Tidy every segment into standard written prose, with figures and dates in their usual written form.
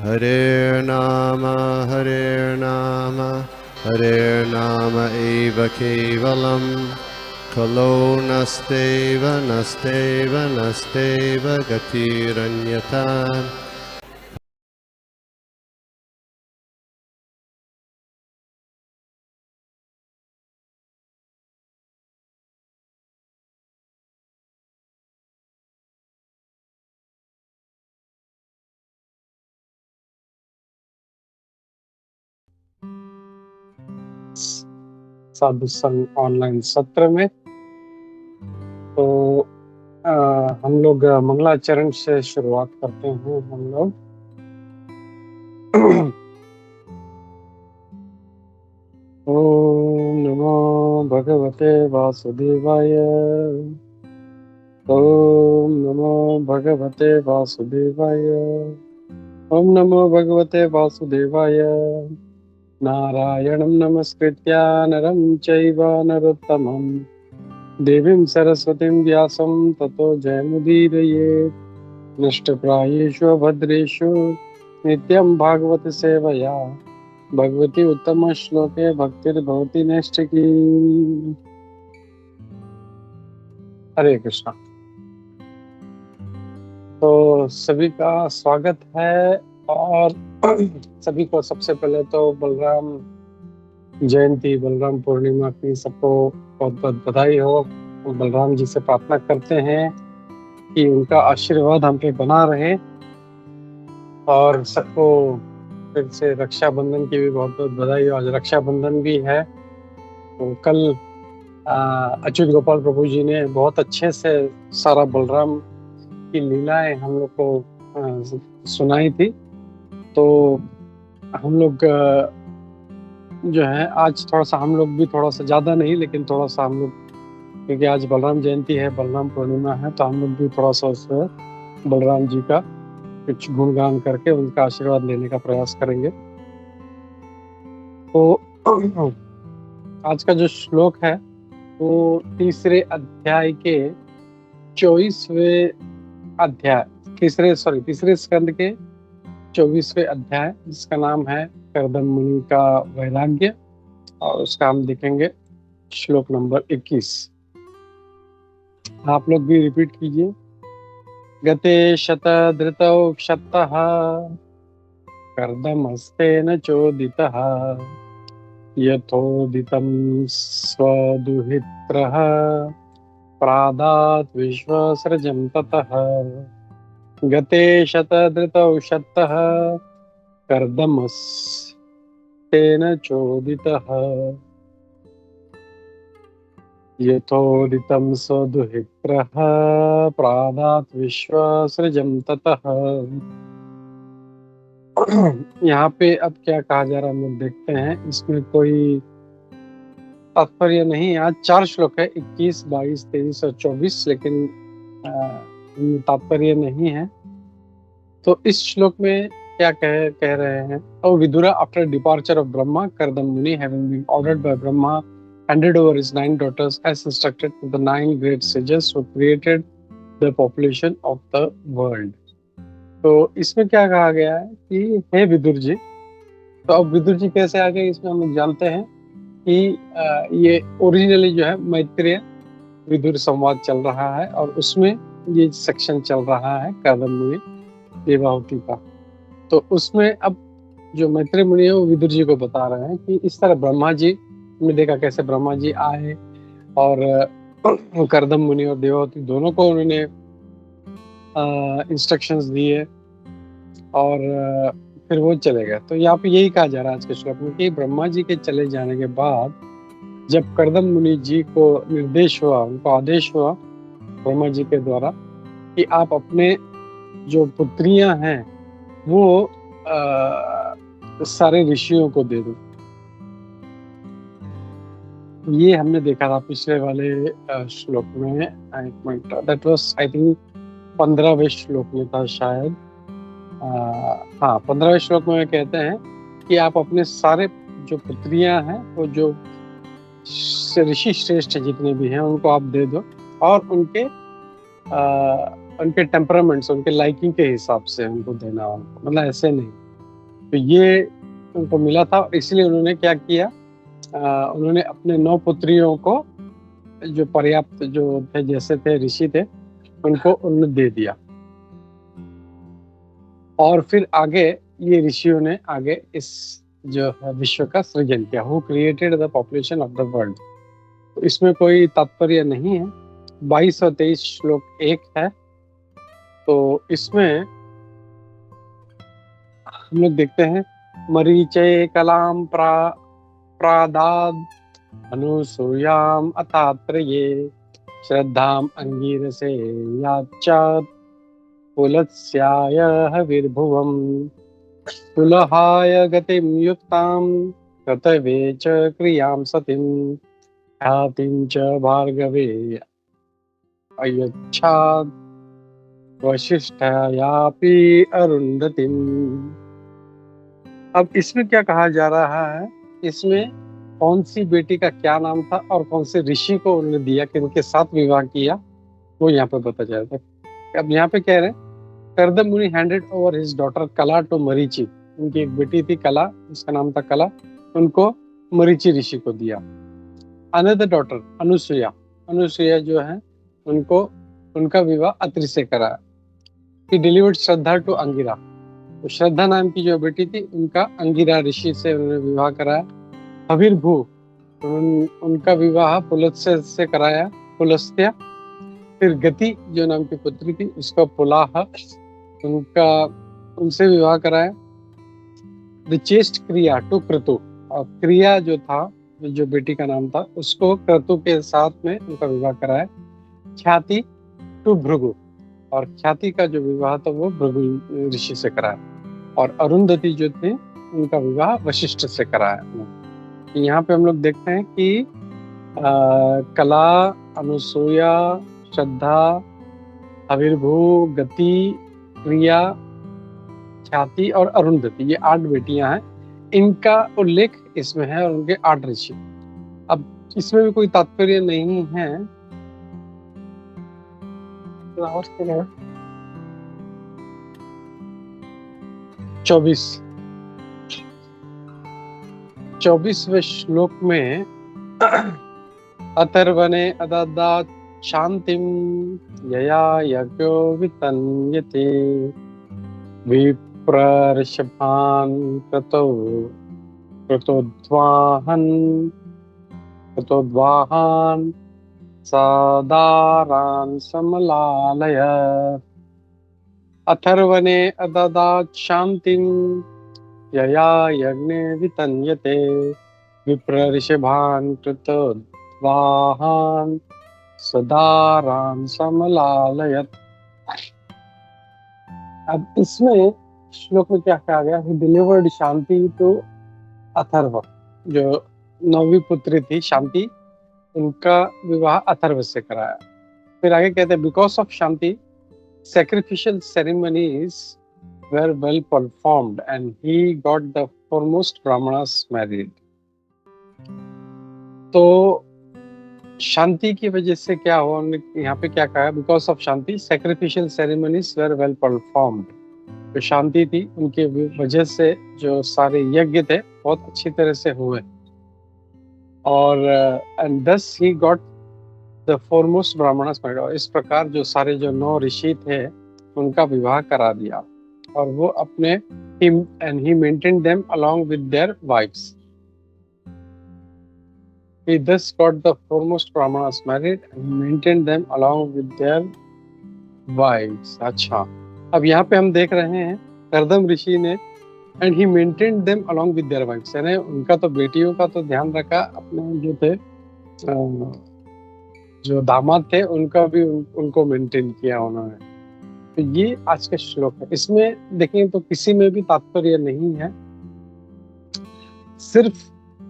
Hare Nama Hare Nama Eva Kevalam Kalo Nasteva Nasteva Nasteva Gatiranyata. साधु संग online सत्र में तो हम लोग मंगलाचरण से शुरुआत करते हैं। हम लोग ओम नमो भगवते वासुदेवाय। ओम नमो भगवते वासुदेवाय। ओम नमो भगवते वासुदेवाय। नारायणं नमस्कृत्य नरं चैव नरोत्तमं देवीं सरस्वतीं व्यासं ततो जयमुदीरयेत्। नष्टप्रायेषु भद्रेषु नित्यं भागवत सेवया भगवती उत्तम श्लोके भक्तिर्भवति नैष्ठिकी। हरे कृष्णा। तो सभी का स्वागत है और सभी को सबसे पहले तो बलराम जयंती, बलराम पूर्णिमा की सबको बहुत बहुत बधाई हो। बलराम जी से प्रार्थना करते हैं कि उनका आशीर्वाद हम पे बना रहे और सबको फिर से रक्षाबंधन की भी बहुत बहुत बधाई हो। आज रक्षाबंधन भी है। तो कल अच्युत गोपाल प्रभु जी ने बहुत अच्छे से सारा बलराम की लीलाएं हम लोग को सुनाई थी। तो हम लोग जो है आज थोड़ा सा हम लोग भी थोड़ा सा ज़्यादा नहीं लेकिन थोड़ा सा हम लोग, क्योंकि आज बलराम जयंती है, बलराम पूर्णिमा है, तो हम लोग भी थोड़ा सा उसमें बलराम जी का कुछ गुणगान करके उनका आशीर्वाद लेने का प्रयास करेंगे। तो आज का जो श्लोक है वो तीसरे अध्याय के 24वें स्कंद के 24वें अध्याय, जिसका नाम है कर्दम मुनि का वैराग्य, और उसका हम देखेंगे श्लोक नंबर 21। आप लोग भी रिपीट कीजिए। गते शतधृतौ क्षत्तः कर्दमस्तेन चोदितः यथोदितं स्वदुहित्रः प्रादात् विश्वसृजं ततः। गते शतधृतौ क्षत्तः कर्दमस्तेन चोदितः यथोदितं स्वदुहित्रः प्रादात् विश्वसृजं ततः। यहाँ पे अब क्या कहा जा रहा है हम लोग देखते हैं। इसमें कोई तात्पर्य नहीं। आज 4 श्लोक है, 21, 22, 23 और 24, लेकिन तात्पर्य नहीं है। तो इस श्लोक में क्या कह रहे हैं। O Vidura, after departure of Brahma, Kardama Muni having been ordered by Brahma handed over his 9 daughters as instructed to the 9 great sages who created the population of the world। तो इसमें क्या कहा गया है कि हे विदुर जी। तो अब विदुर जी कैसे आ गए इसमें हम लोग जानते हैं कि ये ओरिजिनली जो है मैत्रेय विदुर संवाद चल रहा है और उसमें ये सेक्शन चल रहा है कर्दम मुनि देवाहुति का। तो उसमें अब जो मैत्रेय मुनि है वो विदुर जी को बता रहे हैं कि इस तरह ब्रह्मा जी ने देखा कैसे ब्रह्मा जी आए और कर्दम मुनि और देवाहुति दोनों को उन्होंने इंस्ट्रक्शंस दिए और फिर वो चले गए। तो यहाँ पे यही कहा जा रहा है आज के श्लोक में कि ब्रह्मा जी के चले जाने के बाद जब कर्दम मुनि जी को निर्देश हुआ, उनको आदेश हुआ ब्रह्मा जी के द्वारा कि आप अपने जो पुत्रियां हैं वो सारे ऋषियों को दे दो। ये हमने देखा था पिछले वाले श्लोक में। एक minute, that was I think 15वें श्लोक में था शायद। हाँ, 15वें श्लोक में कहते हैं कि आप अपने सारे जो पुत्रियां हैं वो जो ऋषि श्रेष्ठ जितने भी हैं उनको आप दे दो और उनके टेम्परामेंट्स, उनके लाइकिंग के हिसाब से उनको देना। मतलब ऐसे नहीं तो ये उनको मिला था, और इसलिए उन्होंने क्या किया, उन्होंने अपने 9 पुत्रियों को, जो पर्याप्त जो थे, जैसे थे ऋषि थे, उनको उन्होंने दे दिया। और फिर आगे ये ऋषियों ने आगे इस जो है विश्व का सृजन किया। Who created the population of the world. तो इसमें कोई तात्पर्य नहीं है। 22 और 23 श्लोक एक है। तो इसमें हम लोग देखते हैं, मरीचे कलाम प्रादाद अनुसूयाम अतात्र ये श्रद्धाम अंगीरसे याचात पुलत्स्याय हविर्भुवम् पुलहाय गतिं युक्तां कृतवे च क्रियां सतिं ख्यातिं च भार्गवे अयच्छाद वशिष्ठायापि अरुंधतिम्। अब इसमें क्या कहा जा रहा है, इसमें कौन सी बेटी का क्या नाम था और कौन से ऋषि को उन्होंने दिया, किनके साथ विवाह किया, वो यहाँ पे बता जाता है। अब यहाँ पे कह रहे हैं, करदम मुनि हैंडेड ओवर हिज डॉटर कला टू मरीचि। उनकी एक बेटी थी कला, जिसका नाम था कला, उनको मरीचि ऋषि को दिया। अनदर डॉटर अनुसुया, अनुसुया जो है उनको उनका विवाह अत्रि से कराया। ही डिलीवर्ड श्रद्धा टू अंगिरा। तो श्रद्धा नाम की जो बेटी थी, उनका अंगिरा ऋषि से उन्होंने विवाह कराया। हविर्भू, उनका विवाह पुलत्स्य से कराया, पुलस्त्य। फिर गति जो नाम की पुत्री थी, उसका पुलाह, उनसे विवाह कराया। द चेस्ट क्रिया टू क्रतु, और क्रिया जो था, जो बेटी का नाम था, उसको क्रतु के साथ में उनका विवाह कराया। ख्याति टू भृगु, और ख्याति का जो विवाह था वो भृगु ऋषि से कराया। और अरुंधति जो थे, उनका विवाह वशिष्ठ से कराया। यहाँ पे हम लोग देखते हैं कि कला, अनुसूया, श्रद्धा, हविर्भू, गति, क्रिया, ख्याति और अरुंधति, ये 8 बेटियां हैं। इनका उल्लेख इसमें है, और उनके 8 ऋषि। अब इसमें भी कोई तात्पर्य नहीं है। 24वें श्लोक में अथर्वणे अददात शांतिम यया यज्ञो वितन्यते विप्रर्षभान् कृतोद्वाहान् सादारान् समलालय। अथर्वणे अददात शांतिं यया यज्ञे वितन्यते विप्रर्षभान् कृतोद्वाहान् सदारान् समलालयत्। अब इसमें श्लोक में क्या कहा गया, ही डिलीवर्ड शांति टू अथर्व, जो 9वीं पुत्री थी शांति, उनका विवाह अथर्व से कराया। फिर आगे कहते हैं, because of Shanti sacrificial ceremonies were well performed and he got the foremost brahmanas married। तो शांति की वजह से क्या हुआ, यहाँ पे क्या कहा, because of Shanti sacrificial ceremonies were well performed। जो शांति थी, उनके वजह से जो सारे यज्ञ थे बहुत अच्छी तरह से हुए। और and thus he got the foremost brahmanas married। और इस प्रकार जो सारे जो 9 ऋषि थे, उनका विवाह करा दिया। और वो अपने and he maintained them along with their wives। He thus got the foremost brahmanas married and maintained them along with their wives। अच्छा, अब यहाँ पे हम देख रहे हैं करदम ऋषि ने and he maintained them along with their wives, यानी उनका तो बेटियों का तो ध्यान रखा, अपने जो थे जो दामाद थे उनका भी उनको मेंटेन किया उन्होंने। तो ये आज का श्लोक है। इसमें देखें तो किसी में भी तात्पर्य नहीं है, सिर्फ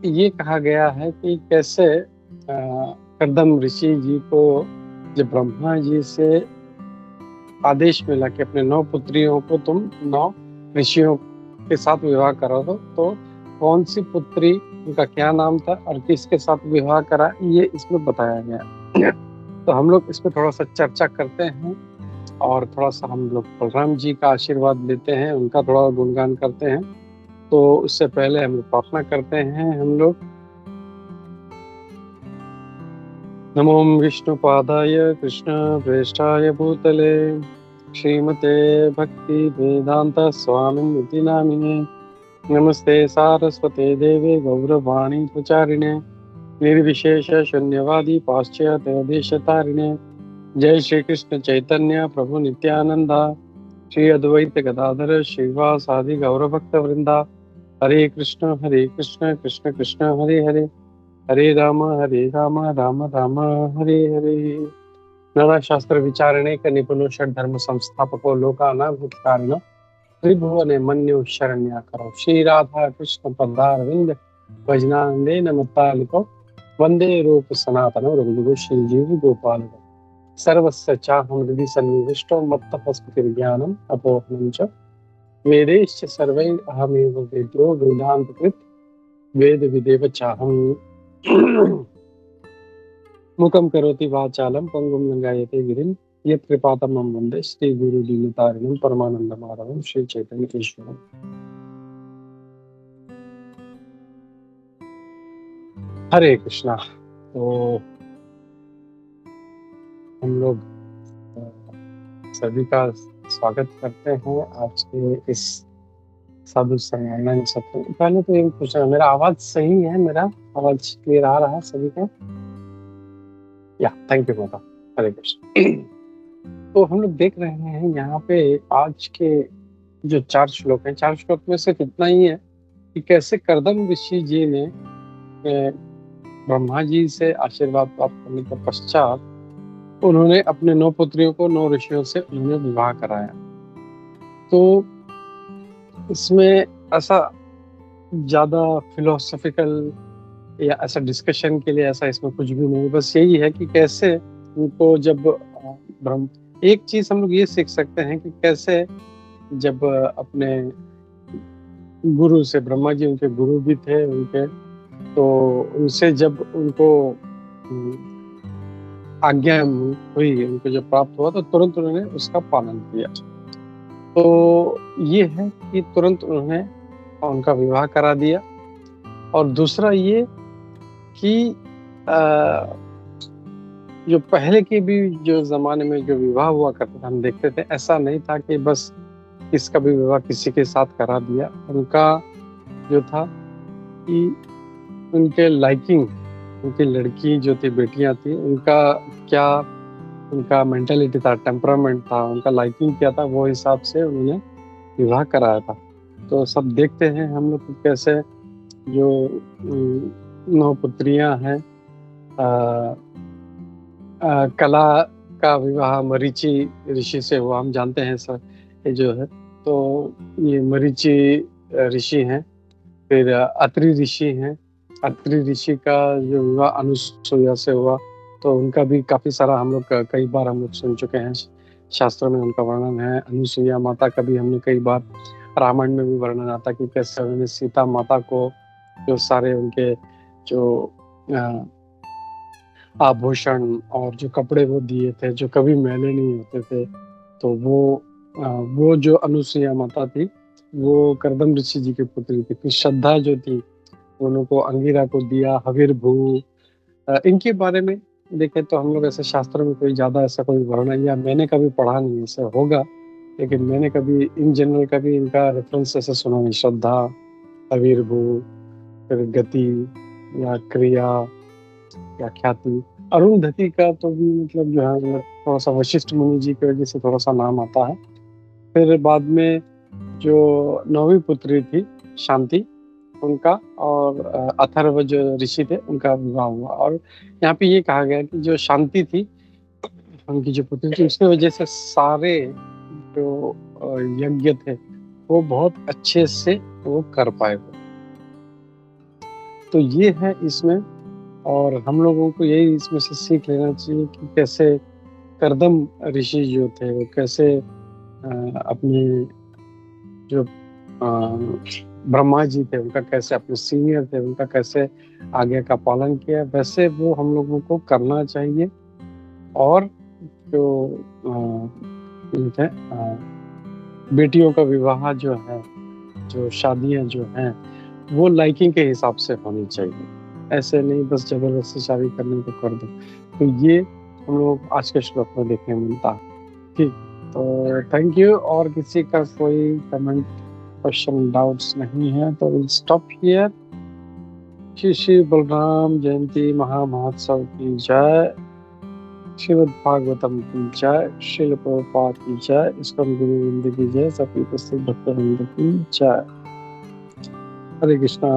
ये कहा गया है कि कैसे करदम ऋषि जी को जब ब्रह्मा जी से आदेश मिला कि अपने 9 पुत्रियों को तुम 9 ऋषियों के साथ विवाह करा दो, तो कौन सी पुत्री, उनका क्या नाम था और किसके साथ विवाह करा, ये इसमें बताया गया। तो हम लोग इस पर थोड़ा सा चर्चा करते हैं और थोड़ा सा हम लोग बलराम जी का आशीर्वाद लेते हैं, उनका थोड़ा गुणगान करते हैं। तो उससे पहले हम लोग प्रार्थना करते हैं। हम लोग नमो विष्णुपादाय कृष्ण प्रेष्ठाय भूतले श्रीमते भक्ति वेदांत स्वामिनिति नामिने नमस्ते सारस्वते देवे गौरवाणी प्रचारिणे निर्विशेष शून्यवादी पाश्चात्य देशतारिणे जय श्री कृष्ण चैतन्य प्रभु नित्यानंद श्री अद्वैत गदाधर श्रीवासादि गौरभक्त वृंदा हरे कृष्ण कृष्ण कृष्ण हरे हरे हरे राम राम राम हरे हरे। नाना शास्त्र विचारणे क निपुणो षड धर्म संस्थापको लोकानां हितकारिणो त्रिभुवने मन्यो शरण्याकरो श्री राधा कृष्ण पदारविंद भजनानंदे नमतालिको वंदे रूप सनातनो रघुगो श्री जीव गोपाल सर्वस्य चाहं हृदि सन्निविष्टो मत्तपस्फुटिर्ज्ञानम् अपोहनं च वेदैश्च सर्वैः अहमेव वेद्यो वेदान्तकृत् वेदविदेव चाहम् मुखं करोति वाचालं पंगुं लंघयते गिरिं यत्कृपातमं वन्दे श्रीगुरुदीनतारिणं परमानन्दमाधवं श्री चैतन्य ईश्वरम्। हरे कृष्णा। तो हम लोग सभी का स्वागत करते हैं आज के इस साधु संग ऑनलाइन सत्र। पहले तो ये पूछना, मेरा आवाज सही है? मेरा आवाज क्लियर आ रहा है सभी का? या थैंक यू माता। हरे कृष्ण। तो हम लोग देख रहे हैं यहाँ पे आज के जो 4 श्लोक हैं, 4 श्लोक में सिर्फ इतना ही है कि कैसे कर्दम ऋषि जी ने ब्रह्मा जी से आशीर्वाद प्राप्त करने के पश्चात उन्होंने अपने 9 पुत्रियों को 9 ऋषियों से उन्होंने विवाह कराया। तो इसमें ऐसा ज्यादा फिलोसॉफिकल या ऐसा डिस्कशन के लिए ऐसा इसमें कुछ भी नहीं, बस यही है कि कैसे उनको जब ब्रह्म, एक चीज हम लोग ये सीख सकते हैं कि कैसे जब अपने गुरु से, ब्रह्मा जी उनके गुरु भी थे उनके, तो उनसे जब उनको आज्ञा हुई, उनको जब प्राप्त हुआ तो तुरंत उन्होंने उसका पालन किया। तो ये है कि तुरंत उन्होंने उनका विवाह करा दिया। और दूसरा ये कि जो पहले के भी जो जमाने में जो विवाह हुआ करते थे, हम देखते थे ऐसा नहीं था कि बस किसका भी विवाह किसी के साथ करा दिया। उनका जो था कि उनके लाइकिंग, उनकी लड़की जो थी, बेटियां थी, उनका क्या, उनका मेंटालिटी था, टेम्परामेंट था, उनका लाइकिंग क्या था, वो हिसाब से उन्होंने विवाह कराया था। तो सब देखते हैं हम लोग कैसे जो 9 पुत्रियां हैं, कला का विवाह मरीचि ऋषि से हुआ, हम जानते हैं सर ये जो है। तो ये मरीचि ऋषि हैं। फिर अत्रि ऋषि हैं। अत्रि ऋषि का जो विवाह अनुसुईया से हुआ, तो उनका भी काफी सारा हम लोग कई बार हम लोग सुन चुके हैं, शास्त्रों में उनका वर्णन है। अनुसुईया माता का भी हमने कई बार, रामायण में भी वर्णन आता कि कैसे उन्होंने सीता माता को जो सारे उनके जो आभूषण और जो कपड़े वो दिए थे, जो कभी मैले नहीं होते थे, तो वो जो अनुसुईया माता थी वो कर्दम ऋषि जी की पुत्री थी। फिर श्रद्धा जो थी उनको अंगिरा को दिया, हविर्भू। इनके बारे में देखें तो हम लोग ऐसे शास्त्रों में कोई ज्यादा ऐसा कोई वर्णन, या मैंने कभी पढ़ा नहीं, ऐसा होगा लेकिन मैंने कभी इन जनरल कभी इनका रेफरेंस ऐसा सुना नहीं। श्रद्धा, हविर्भू, फिर गति या क्रिया या ख्याति। अरुंधति का तो भी मतलब जो है थोड़ा सा वशिष्ठ मुनि जी की वजह से थोड़ा सा नाम आता है। फिर बाद में जो 9वीं पुत्री थी शांति, उनका और अथर्व जो ऋषि थे उनका विवाह हुआ। और यहाँ पे ये कहा गया कि जो शांति थी उनकी जो पुत्री थी, उसकी वजह से सारे जो यज्ञ थे वो बहुत अच्छे से वो कर पाए वो। तो ये है इसमें, और हम लोगों को यही इसमें से सीख लेना चाहिए कि कैसे कर्दम ऋषि जो थे वो कैसे अपने जो ब्रह्मा जी थे उनका कैसे, अपने सीनियर थे उनका कैसे आज्ञा का पालन किया, वैसे वो हम लोगों को करना चाहिए। और जो बेटियों का विवाह जो है जो शादियां जो हैं वो लाइकिंग के हिसाब से होनी चाहिए, ऐसे नहीं बस जबरदस्ती शादी करने को कर दो। तो ये हम लोग आज के श्लोक में देखने मिलता है। ठीक, तो थैंक यू। और किसी का कोई कमेंट, क्वेश्चन, डाउट्स नहीं है तो will stop here. Shri Shri Balaram Jayanti महामहोत्सव की जय, श्रीमद् भागवतम की जय, श्रील प्रभुपाद की जय, इस्कॉन गुरु वृंद की जय, सभी उपस्थित भक्तवृंद की जय। हरे कृष्णा।